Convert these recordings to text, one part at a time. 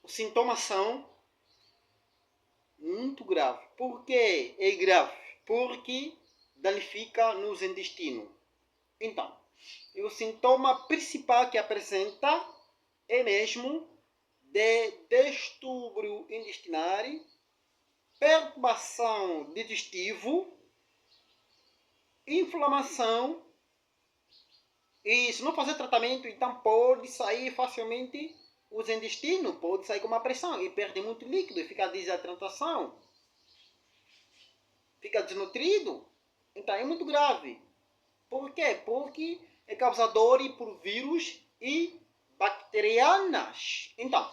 Os sintomas são muito graves. Por que é grave? Porque danifica nos intestinos. Então, o sintoma principal que apresenta é mesmo de distúrbio intestinal, perturbação digestiva, inflamação. E se não fazer tratamento, então pode sair facilmente os intestinos, pode sair com uma pressão e perde muito líquido e fica desidratação, fica desnutrido. Então é muito grave. Por quê? Porque é causador por vírus e bacterianas. Então,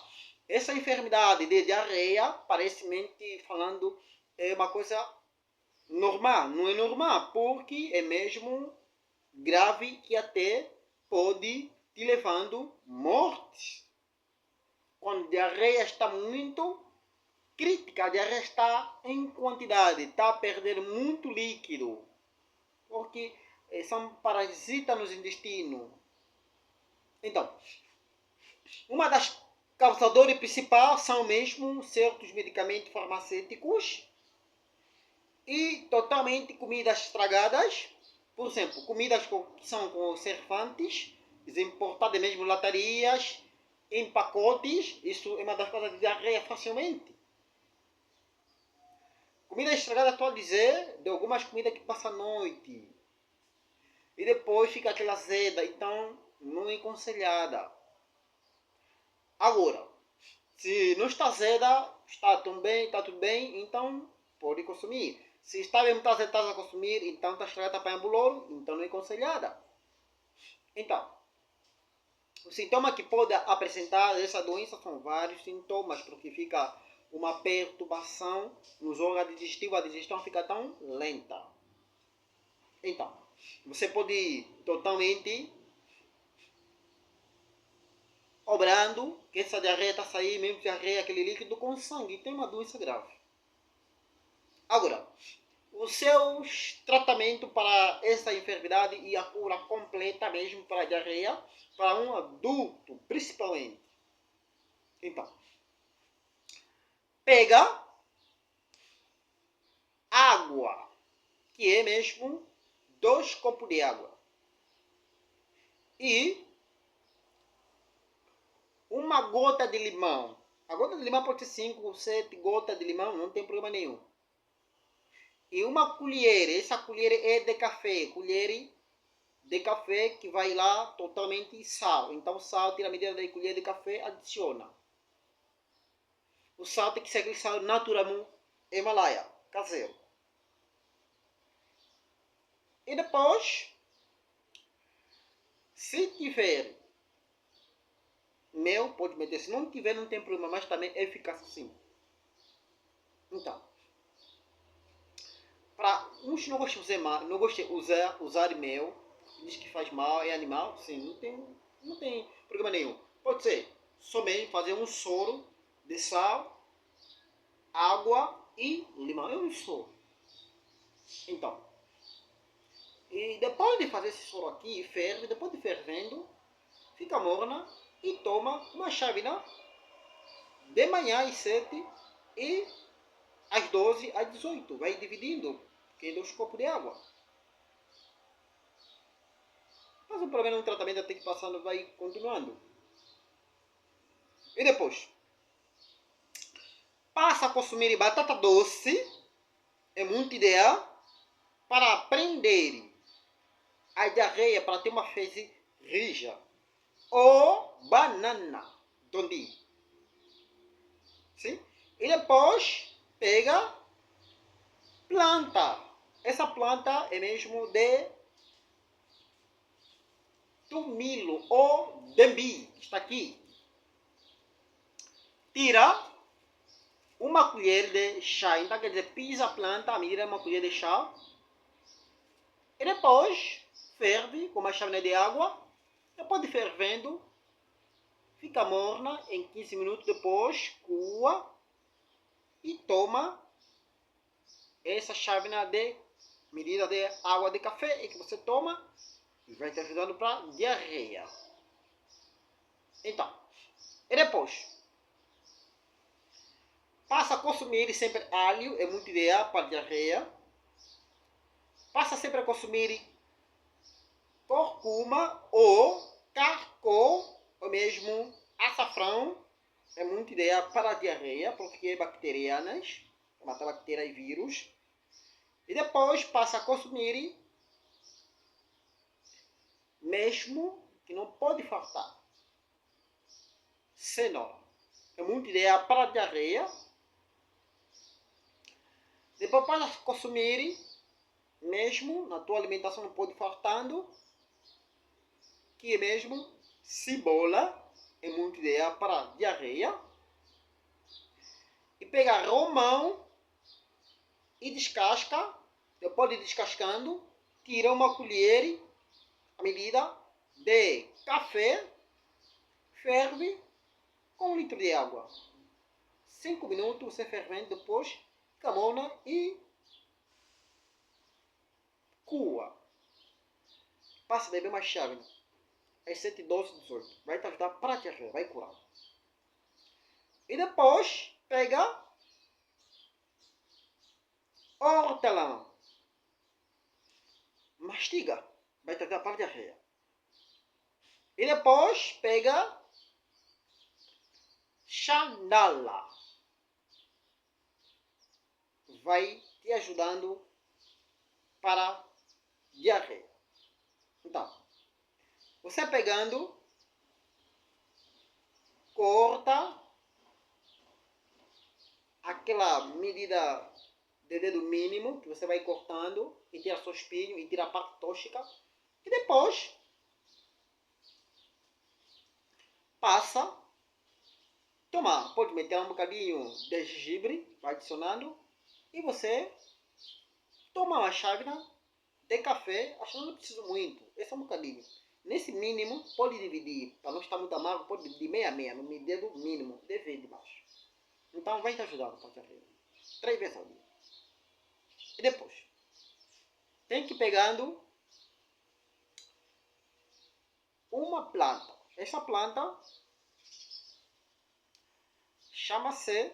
essa enfermidade de diarreia, parecidamente falando, é uma coisa normal. Não é normal, porque é mesmo grave que até pode te levando morte. Quando a diarreia está muito crítica, a diarreia está em quantidade, está a perder muito líquido, porque são parasitas nos intestinos. Então, uma das causadoras principais são mesmo certos medicamentos farmacêuticos e totalmente comidas estragadas. Por exemplo, comidas que são conservantes, importadas mesmo latarias, em pacotes, isso é uma das coisas de diarreia facilmente. Comida estragada, estou a dizer, de algumas comidas que passam a noite. E depois fica aquela azeda, então não é aconselhada. Agora, se não está azeda, está tudo bem, então pode consumir. Se está mesmo azeda a consumir, então está estragada para ambulor, então não é aconselhada. Então, os sintomas que pode apresentar essa doença são vários sintomas, porque fica uma perturbação nos órgãos digestivos, a digestão fica tão lenta. Então, você pode totalmente obrando que essa diarreia está saindo, mesmo diarreia, aquele líquido com sangue, tem uma doença grave. Agora, os seus tratamentos para essa enfermidade e a cura completa mesmo para a diarreia, para um adulto principalmente. Então, pega água, que é mesmo 2 copos de água, e uma gota de limão. A gota de limão pode ser 5 ou 7 gotas de limão, não tem problema nenhum. E uma colher, essa colher é de café, colher de café que vai lá totalmente sal. Então sal, tira a medida da colher de café, adiciona. O sal tem que ser aquele sal natural, Himalaia, caseiro. E depois, se tiver mel, pode meter. Se não tiver, não tem problema, mas também é eficaz sim. Então, para uns não gostam de usar mal, não gostam de usar mel, diz que faz mal, é animal, sim, não tem problema nenhum. Pode ser somente fazer um soro de sal, água e limão. É um soro. Então, e depois de fazer esse soro aqui, ferve, depois de fervendo, fica morna e toma uma chávena de manhã às 7 e às 12 às 18. Vai dividindo, que 2 copos de água. Mas o problema no tratamento até que passando vai continuando. E depois, passa a consumir batata doce, é muito ideal, para prender a diarreia, para ter uma fezes rija. Ou banana, dondi. Sim? E depois, pega planta. Essa planta é mesmo de tumilo ou dembi, está aqui. Tira uma colher de chá, então quer dizer, pisa a planta, a medida uma colher de chá. E depois, ferve com uma chávena de água. Depois de fervendo, fica morna em 15 minutos depois, coa e toma essa chávena de medida de água de café e que você toma e vai te ajudando para diarreia. Então, E depois, passa a consumir sempre alho, é muito ideal para a diarreia. Passa sempre a consumir cúrcuma ou carcol, ou mesmo açafrão, é muito ideal para a diarreia, porque é bacterianas, mata bactérias e vírus. E depois passa a consumir, mesmo que não pode faltar, cenoura. É muito ideal para a diarreia. Depois passa a consumir, mesmo na tua alimentação não pode faltando, que é mesmo cebola, é muito ideal para a diarreia. E pegar romão e descasca, depois de descascando, tira uma colher a medida de café, ferve com 1 litro de água. 5 minutos você fervendo, depois camona e coa. Passa a beber mais chave. Às 7, 12, 18. Vai te ajudar para te ajudar, vai curar. E depois pega hortelã. Mastiga. Vai te ajudar para a diarreia. E depois pega xandala. Vai te ajudando para a diarreia. Então, você pegando, corta aquela medida de dedo mínimo que você vai cortando e tira seu espinho e tira a parte tóxica. E depois passa, toma, pode meter um bocadinho de gengibre, vai adicionando, e você toma uma chávena de café, acho que não precisa muito, esse é um bocadinho. Nesse mínimo, pode dividir, para não estar muito amargo, pode dividir meia a meia, no dedo mínimo, de baixo. Então vai te ajudar no diarreia. 3 vezes ao dia. E depois, tem que ir pegando uma planta. Essa planta chama-se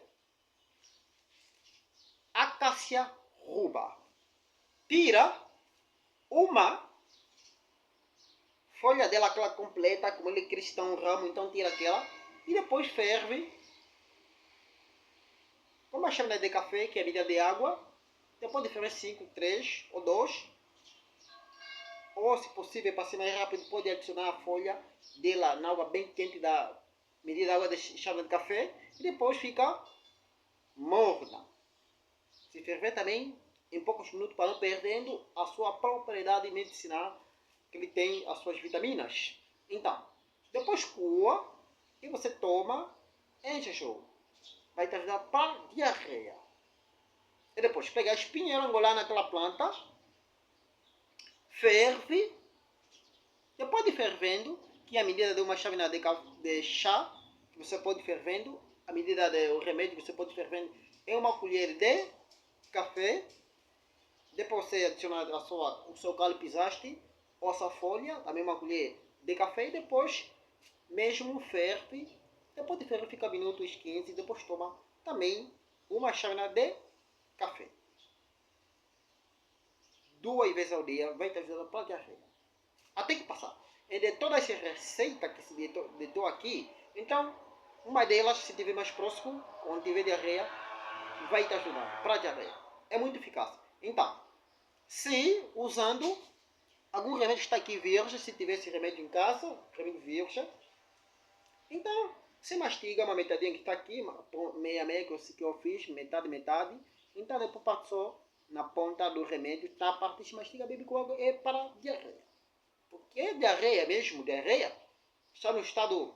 Acacia ruba. Tira uma folha dela, aquela completa, como ele é cristão, ramo, então tira aquela e depois ferve com uma chávena de café, que é a medida de água. Depois de ferver 5, 3 ou 2, ou se possível, para ser mais rápido, pode adicionar a folha dela na água bem quente da medida de água de chávena de café e depois fica morna. Se ferver também em poucos minutos, para não perdendo a sua propriedade medicinal, que ele tem as suas vitaminas. Então, depois coa e você toma em jejum. Vai te ajudar para diarreia. E depois pega a espinha angolar naquela planta, ferve, depois de fervendo, que é a medida de uma chávena de chá, que você pode ir fervendo, a medida do remédio que você pode ir fervendo é uma colher de café. Depois você adiciona o seu galho pisaste, ou a sua folha, também uma colher de café, e depois mesmo ferve. Depois de ferver fica minutos 15, depois toma também uma chávena de café. 2 vezes ao dia vai te ajudar para a diarreia. Até que passar. E de todas as receitas que se ditou aqui, então, uma delas, se tiver mais próximo, quando tiver diarreia, vai te ajudar para a diarreia. É muito eficaz. Então, se usando algum remédio que está aqui virgem, se tiver esse remédio em casa, remédio virgem, então, você mastiga uma metadinha que está aqui, meia meia que eu fiz, metade, metade. Então, depois passou na ponta do remédio, tá? A parte se mastiga, bebe com água, é para diarreia. Porque é diarreia mesmo, diarreia, está no estado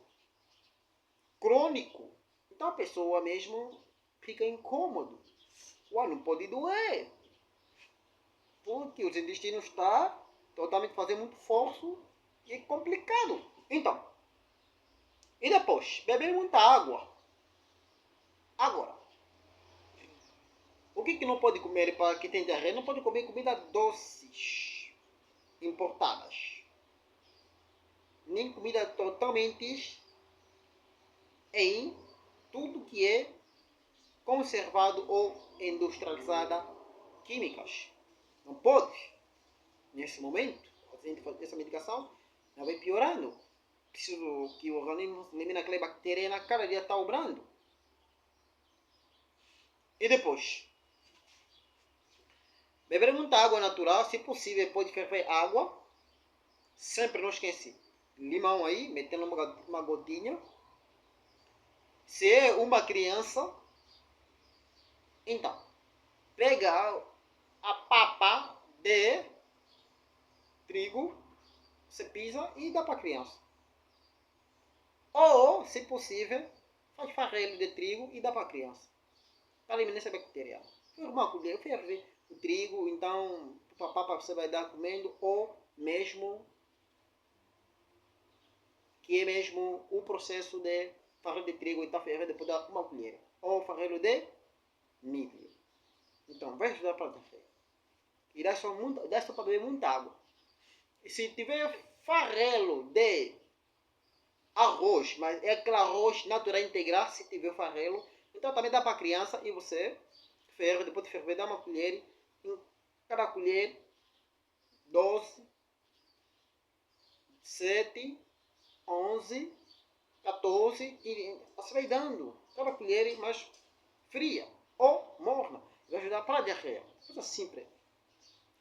crônico. Então, a pessoa mesmo fica incômodo. Ué, não pode doer. Porque os intestinos estão totalmente fazendo muito esforço e é complicado. Então, e depois, beber muita água. Agora, o que não pode comer para quem tem diarreia? Não pode comer comida doces, importadas. Nem comida totalmente em tudo que é conservado ou industrializada químicas. Não pode, nesse momento, a gente fazer essa medicação, não vai piorando. Preciso que o organismo elimine aquela bactéria na cada dia está obrando. E depois, beber muita água natural, se possível, pode ferver água. Sempre não esquece. Limão aí, metendo uma gotinha. Se é uma criança, então, pega a papa de trigo, você pisa e dá para a criança. Ou, se possível, faz farelo de trigo e dá para a criança. Para eliminar essa bactéria. Uma colher, ferve o trigo, então, a papa você vai dar comendo, ou mesmo, que é mesmo o processo de farelo de trigo, então ferve depois dá uma colher. Ou farelo de milho. Então, vai ajudar para café. E dá só para beber muita água. E se tiver farelo de arroz, mas é aquele arroz natural integral, se tiver farelo, então também dá para a criança e você ferve, depois de ferver, dá uma colher, em cada colher, 12, 7, 11, 14, e você vai dando cada colher mais fria ou morna. Vai ajudar para a diarreia. Coisa simples.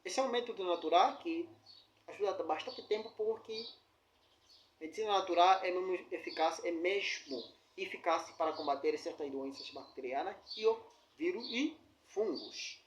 Esse é um método natural que ajuda bastante tempo porque medicina natural é mesmo eficaz para combater certas doenças bacterianas e o vírus e fungos.